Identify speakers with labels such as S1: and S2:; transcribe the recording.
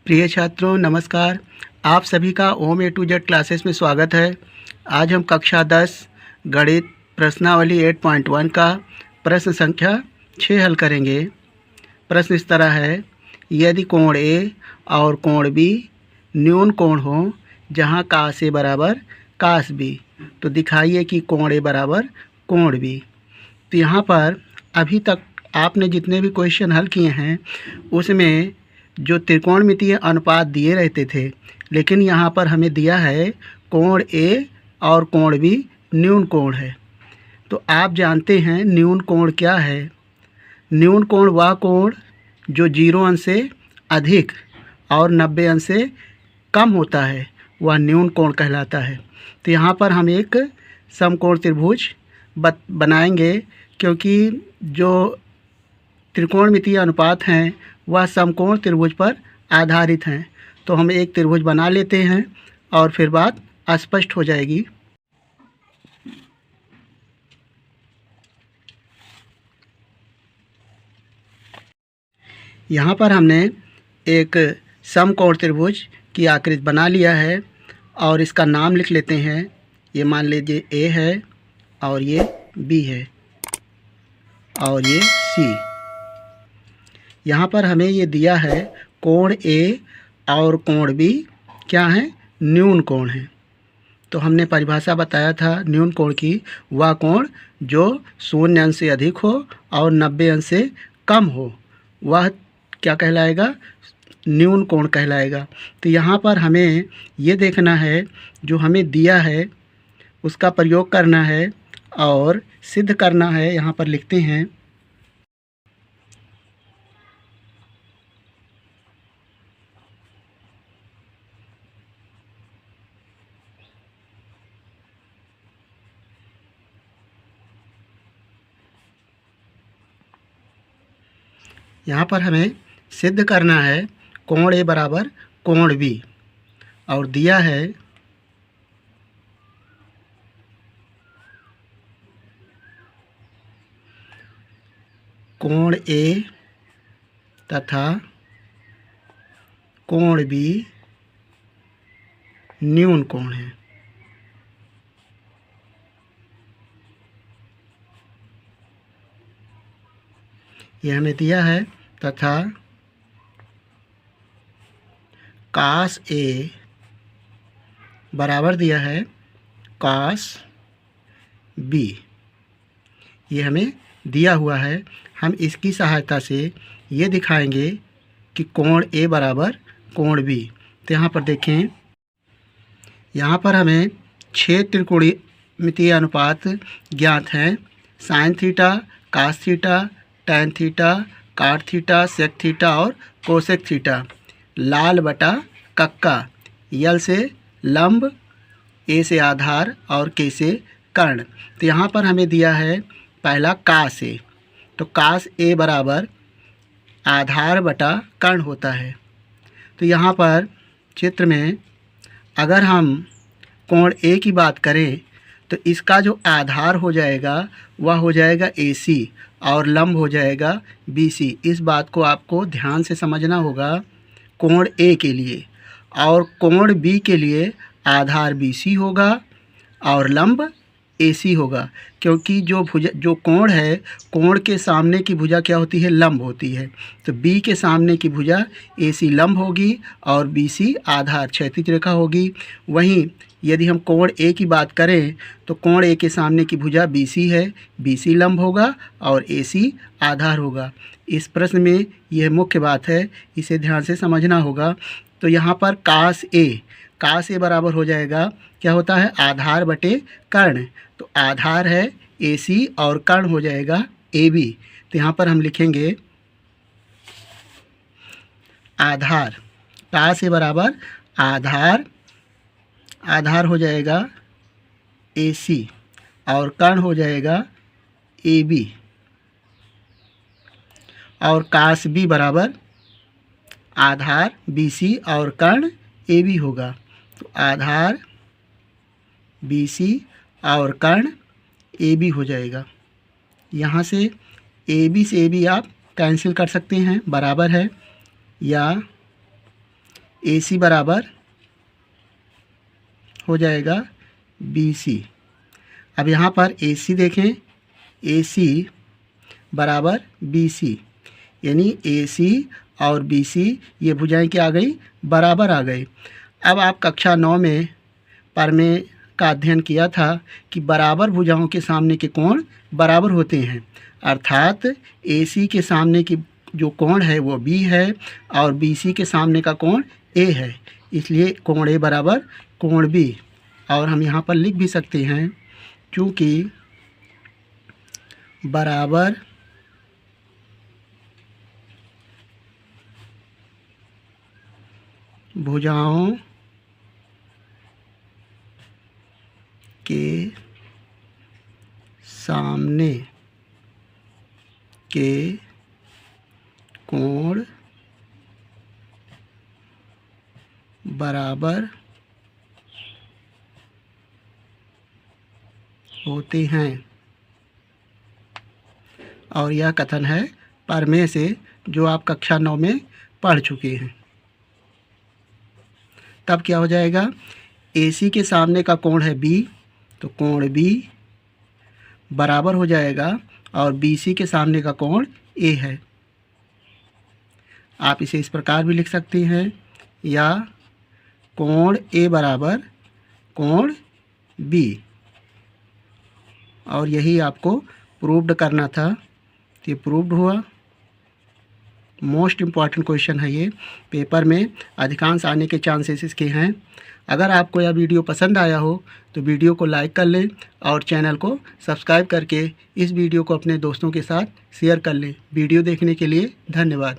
S1: प्रिय छात्रों नमस्कार। आप सभी का ओम ए टू जेड क्लासेस में स्वागत है। आज हम कक्षा 10 गणित प्रश्नावली 8.1 का प्रश्न संख्या 6 हल करेंगे। प्रश्न इस तरह है, यदि कोण ए और कोण बी न्यून कोण हो जहां कास ए बराबर कास बी, तो दिखाइए कि कोण ए बराबर कोण बी। तो यहाँ पर अभी तक आपने जितने भी क्वेश्चन हल किए हैं उसमें जो त्रिकोणमितीय अनुपात दिए रहते थे, लेकिन यहाँ पर हमें दिया है कोण ए और कोण बी न्यून कोण है। तो आप जानते हैं न्यून कोण क्या है। न्यून कोण वह कोण जो 0 अंश से अधिक और 90 अंश से कम होता है, वह न्यून कोण कहलाता है। तो यहाँ पर हम एक समकोण त्रिभुज बनाएंगे, क्योंकि जो त्रिकोणमितीय अनुपात हैं वह समकोण त्रिभुज पर आधारित हैं। तो हम एक त्रिभुज बना लेते हैं और फिर बात स्पष्ट हो जाएगी। यहाँ पर हमने एक समकोण त्रिभुज की आकृति बना लिया है और इसका नाम लिख लेते हैं। ये मान लीजिए ए है और ये बी है और ये सी। यहाँ पर हमें ये दिया है कोण ए और कोण बी क्या है, न्यून कोण है। तो हमने परिभाषा बताया था न्यून कोण की, वह कोण जो 0 अंश से अधिक हो और 90 अंश से कम हो, वह क्या कहलाएगा, न्यून कोण कहलाएगा। तो यहाँ पर हमें ये देखना है जो हमें दिया है उसका प्रयोग करना है और सिद्ध करना है। यहाँ पर लिखते हैं, यहाँ पर हमें सिद्ध करना है कोण ए बराबर कोण बी, और दिया है कोण ए तथा कोण बी न्यून कोण है। ये हमें दिया है तथा कास ए बराबर दिया है कास बी। ये हमें दिया हुआ है। हम इसकी सहायता से ये दिखाएंगे कि कोण ए बराबर कोण बी। तो यहाँ पर देखें, यहाँ पर हमें 6 त्रिकोणमितीय अनुपात ज्ञात हैं। Sine theta, cos theta, tan theta, cot theta, sec theta और कोसेक थीटा। लाल बटा कक्का, यल से लंब, ए से आधार और के से कर्ण। तो यहाँ पर हमें दिया है पहला कास ए, तो कास ए बराबर आधार बटा कर्ण होता है। तो यहाँ पर चित्र में अगर हम कोण ए की बात करें तो इसका जो आधार हो जाएगा वह हो जाएगा AC और लंब हो जाएगा BC। इस बात को आपको ध्यान से समझना होगा कोण ए के लिए। और कोण बी के लिए आधार BC होगा और लंब AC होगा, क्योंकि जो कोण है, कोण के सामने की भुजा क्या होती है, लंब होती है। तो B के सामने की भुजा AC लंब होगी और BC आधार क्षैतिज रेखा होगी। वहीं यदि हम कोण ए की बात करें तो कोण ए के सामने की भुजा BC है, BC लंब होगा और AC आधार होगा। इस प्रश्न में यह मुख्य बात है, इसे ध्यान से समझना होगा। तो यहाँ पर कास ए बराबर हो जाएगा, क्या होता है, आधार बटे कर्ण। तो आधार है AC और कर्ण हो जाएगा AB। तो यहाँ पर हम लिखेंगे आधार, कास ए बराबर आधार हो जाएगा AC और कर्ण हो जाएगा AB, और कास B बराबर आधार BC और कर्ण AB होगा। तो आधार BC और कर्ण AB हो जाएगा। यहाँ से AB से AB आप कैंसिल कर सकते हैं, बराबर है, या AC बराबर हो जाएगा BC। अब यहाँ पर AC देखें, AC बराबर BC, यानी AC और BC ये भुजाएं क्या आ गई, बराबर आ गई। अब आप कक्षा 9 में प्रमेय का अध्ययन किया था कि बराबर भुजाओं के सामने के कोण बराबर होते हैं, अर्थात AC के सामने की जो कोण है वो B है और BC के सामने का कोण A है, इसलिए कोण A बराबर कोण B। और हम यहाँ पर लिख भी सकते हैं, क्योंकि बराबर भुजाओं के सामने के कोण बराबर होते हैं। और यह कथन है प्रमेय से, जो आप कक्षा 9 में पढ़ चुके हैं। तब क्या हो जाएगा, AC के सामने का कोण है B, तो कोण B बराबर हो जाएगा और BC के सामने का कोण A है। आप इसे इस प्रकार भी लिख सकते हैं, या कोण A बराबर कोण B, और यही आपको प्रूव्ड करना था। ये प्रूव्ड हुआ। मोस्ट इम्पॉर्टेंट क्वेश्चन है ये, पेपर में अधिकांश आने के चांसेस इसके हैं। अगर आपको यह वीडियो पसंद आया हो तो वीडियो को लाइक कर लें और चैनल को सब्सक्राइब करके इस वीडियो को अपने दोस्तों के साथ शेयर कर लें। वीडियो देखने के लिए धन्यवाद।